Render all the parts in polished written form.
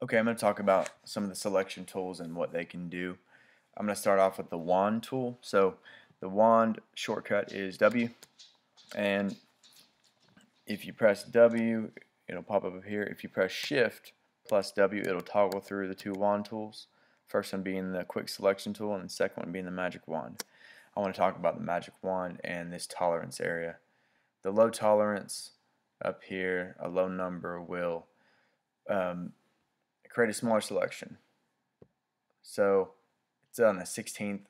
Okay, I'm going to talk about some of the selection tools and what they can do. I'm going to start off with the wand tool. So the wand shortcut is W, and if you press W, it'll pop up here. If you press Shift plus W, it'll toggle through the two wand tools. First one being the quick selection tool, and the second one being the magic wand. I want to talk about the magic wand and this tolerance area. The low tolerance up here, a low number will create a smaller selection. So it's on a 16th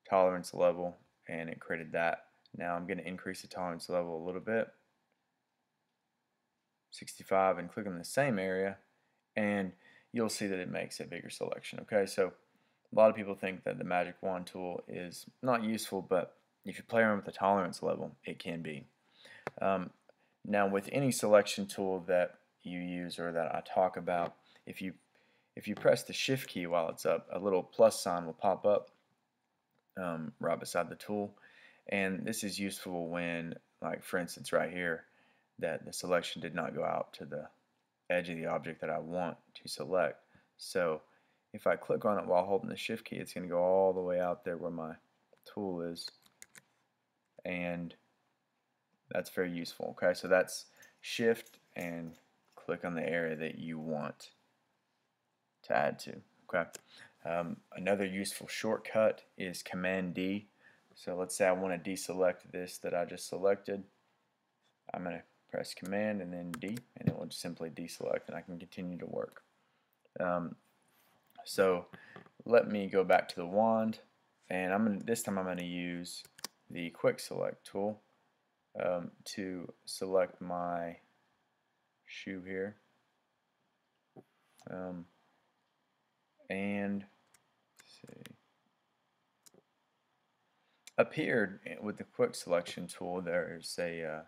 tolerance level, and it created that. Now I'm going to increase the tolerance level a little bit, 65, and click on the same area, and you'll see that it makes a bigger selection. Okay, so a lot of people think that the magic wand tool is not useful, but if you play around with the tolerance level, it can be. Now with any selection tool that you use or that I talk about, if you press the shift key while it's up, a little plus sign will pop up right beside the tool, and this is useful when, like for instance right here, that the selection did not go out to the edge of the object that I want to select. So if I click on it while holding the shift key, it's going to go all the way out there where my tool is, and that's very useful. Okay, so that's shift and click on the area that you want to add to. Okay. Another useful shortcut is Command D. So let's say I want to deselect this that I just selected. I'm going to press Command and then D, and it will simply deselect, and I can continue to work. So let me go back to the wand, and this time I'm going to use the Quick Select tool to select my shoe here. And let's see. Up here with the quick selection tool, there's a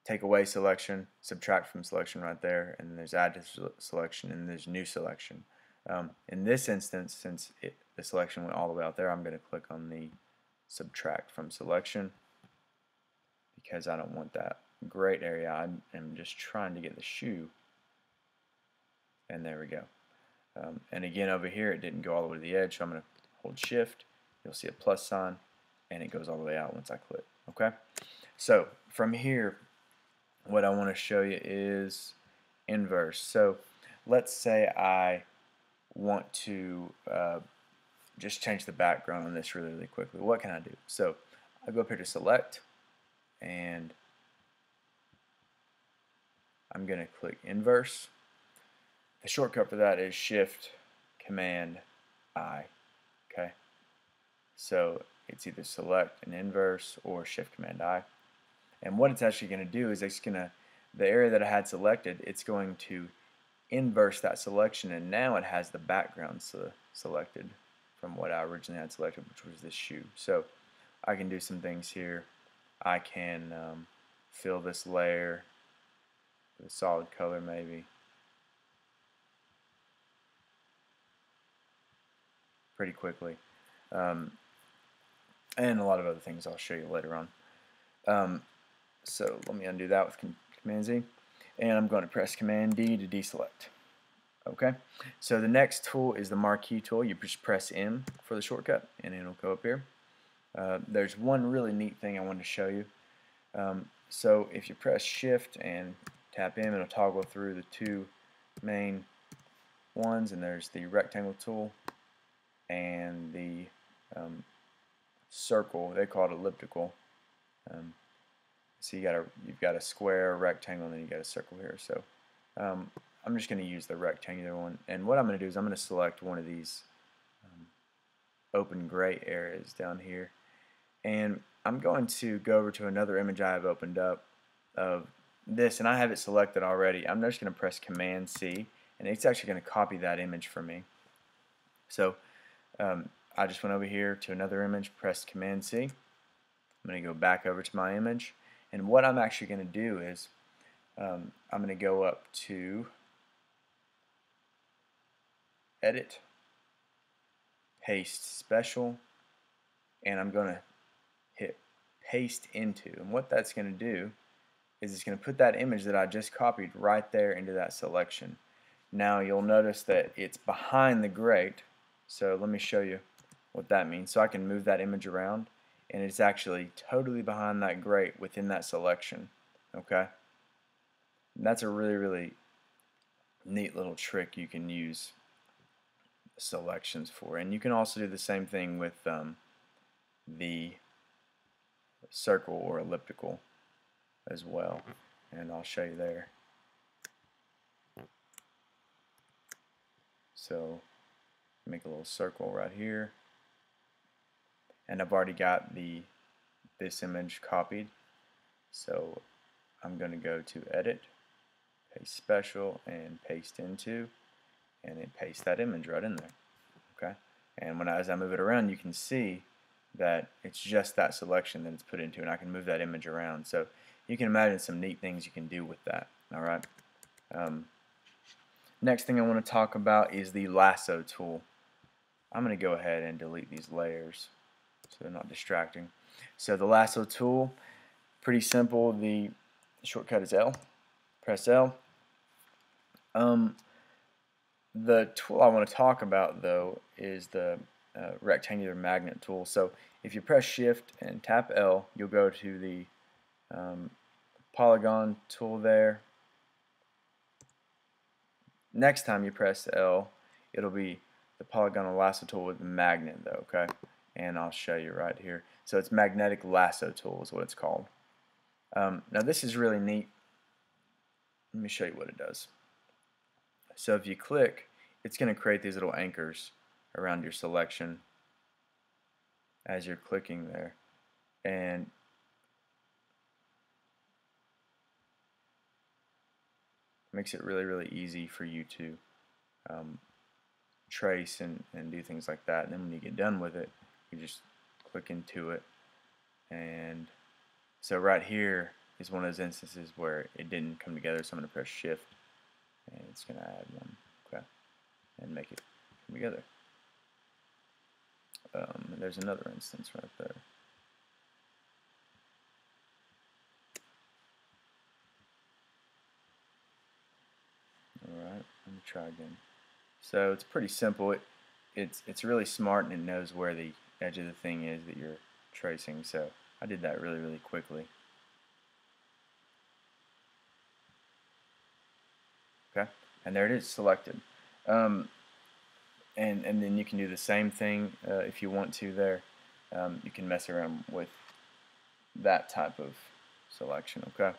take away selection, subtract from selection right there, and there's add to selection, and there's new selection. In this instance, since the selection went all the way out there, I'm going to click on the subtract from selection because I don't want that gray area. I am just trying to get the shoe, and there we go. And again, over here, it didn't go all the way to the edge, so I'm going to hold shift. You'll see a plus sign, and it goes all the way out once I click. Okay, so from here, what I want to show you is inverse. So let's say I want to just change the background on this really, really quickly. What can I do? So I go up here to select, and I'm going to click inverse. The shortcut for that is Shift Command I. Okay, so it's either select an inverse or Shift Command I. And what it's actually going to do is the area that I had selected, it's going to inverse that selection, and now it has the background selected from what I originally had selected, which was this shoe. So I can do some things here. I can fill this layer with a solid color maybe. Pretty quickly. And a lot of other things I'll show you later on. So let me undo that with Command Z, and I'm going to press Command D to deselect. Okay, so the next tool is the marquee tool. You just press M for the shortcut, and it'll go up here. There's one really neat thing I want to show you. So if you press Shift and tap M, it'll toggle through the two main ones, and there's the rectangle tool and the circle. They call it elliptical. So you've got a square, a rectangle, and then you got a circle here. So I'm just going to use the rectangular one, and what I'm going to do is I'm going to select one of these open gray areas down here, and I'm going to go over to another image I have opened up of this, and I have it selected already. I'm just going to press Command C, and it's actually going to copy that image for me. So I just went over here to another image, pressed Command C. I'm going to go back over to my image, and what I'm actually going to do is I'm going to go up to Edit, Paste Special, and I'm going to hit Paste Into. And what that's going to do is it's going to put that image that I just copied right there into that selection. Now you'll notice that it's behind the grate, so let me show you what that means. So I can move that image around, and it's actually totally behind that grate within that selection. Okay, and that's a really neat little trick you can use selections for. And you can also do the same thing with the circle or elliptical as well, and I'll show you there. So make a little circle right here, and I've already got this image copied, so I'm going to go to Edit, Paste Special, and Paste Into, and it pastes that image right in there. Okay, and as I move it around, you can see that it's just that selection that it's put into, and I can move that image around. So you can imagine some neat things you can do with that. All right. Next thing I want to talk about is the lasso tool. I'm going to go ahead and delete these layers so they're not distracting. So the lasso tool, pretty simple. The shortcut is L. Press L. The tool I want to talk about, though, is the rectangular magnet tool. So if you press Shift and tap L, you'll go to the polygon tool there. Next time you press L, it'll be the polygonal lasso tool with the magnet, though. Okay, and I'll show you right here. So it's magnetic lasso tool is what it's called. Now this is really neat. Let me show you what it does. So if you click, it's going to create these little anchors around your selection as you're clicking there, and makes it really easy for you to trace and do things like that. And then when you get done with it, you just click into it. And so right here is one of those instances where it didn't come together, so I'm going to press Shift, and it's going to add one, okay, and make it come together. And there's another instance right there. Alright, let me try again. So it's pretty simple. It's really smart, and it knows where the edge of the thing is that you're tracing. So I did that really quickly. Okay, and there it is selected. And then you can do the same thing if you want to there. You can mess around with that type of selection. Okay.